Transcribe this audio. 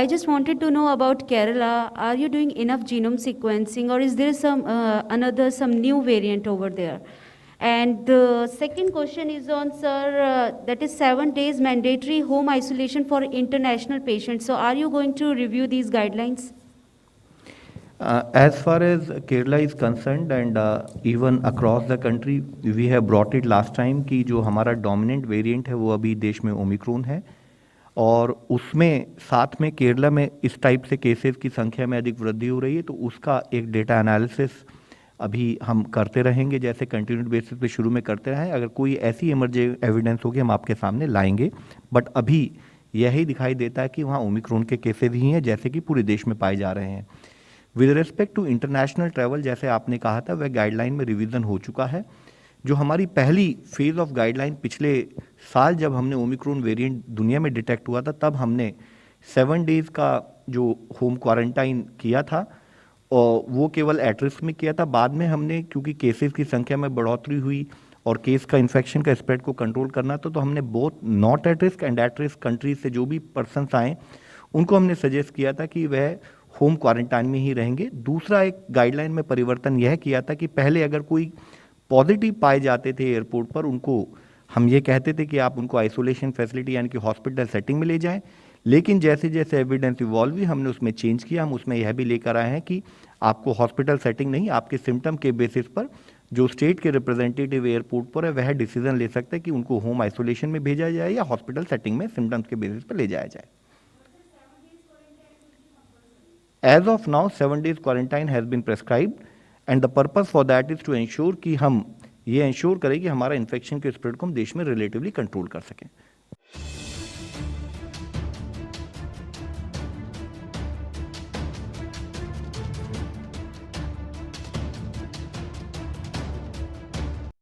I just wanted to know about Kerala. Are you doing enough genome sequencing, or is there some new variant over there? And the second question is on, sir, that is 7 days mandatory home isolation for international patients. So are you going to review these guidelines? As far as Kerala is concerned and even across the country, we have brought it last time कि जो हमारा dominant variant है वो अभी देश में Omicron है और उसमें साथ में केरला में इस टाइप से केसेस की संख्या में अधिक वृद्धि हो रही है, तो उसका एक डेटा एनालिसिस अभी हम करते रहेंगे, जैसे कंटिन्यूड बेसिस पे शुरू में करते रहें। अगर कोई ऐसी इमरजेंट एविडेंस होगी हम आपके सामने लाएंगे, बट अभी यही दिखाई देता है कि वहाँ ओमिक्रॉन के केसेस ही हैं जैसे कि पूरे देश में पाए जा रहे हैं। With respect to international travel, जैसे आपने कहा था, वह गाइडलाइन में रिवीजन हो चुका है। जो हमारी पहली फेज ऑफ गाइडलाइन पिछले साल जब हमने ओमिक्रॉन वेरिएंट दुनिया में डिटेक्ट हुआ था, तब हमने 7 डेज का जो होम क्वारंटाइन किया था और वो केवल एट रिस्क में किया था। बाद में हमने, क्योंकि केसेस की संख्या में बढ़ोतरी हुई और केस का इन्फेक्शन का स्प्रेड को कंट्रोल करना था, तो हमने both not at risk and at risk countries से जो भी पर्सनस आए उनको हमने सजेस्ट किया था कि वह होम क्वारंटाइन में ही रहेंगे। दूसरा एक गाइडलाइन में परिवर्तन यह किया था कि पहले अगर कोई पॉजिटिव पाए जाते थे एयरपोर्ट पर, उनको हम ये कहते थे कि आप उनको आइसोलेशन फैसिलिटी यानी कि हॉस्पिटल सेटिंग में ले जाएं, लेकिन जैसे जैसे एविडेंस इवॉल्व हुई हमने उसमें चेंज किया। हम उसमें यह भी लेकर आए हैं कि आपको हॉस्पिटल सेटिंग नहीं, आपके सिम्टम के बेसिस पर जो स्टेट के रिप्रेजेंटेटिव एयरपोर्ट पर है वह डिसीजन ले सकते हैं कि उनको होम आइसोलेशन में भेजा जाए या हॉस्पिटल सेटिंग में सिम्टम्स के बेसिस पर ले जाया जाए। As of now, 7 days quarantine has been prescribed and the purpose for that is to ensure कि हम ये इंश्योर करें कि हमारा इन्फेक्शन के स्प्रेड को हम देश में रिलेटिवली कंट्रोल कर सकें।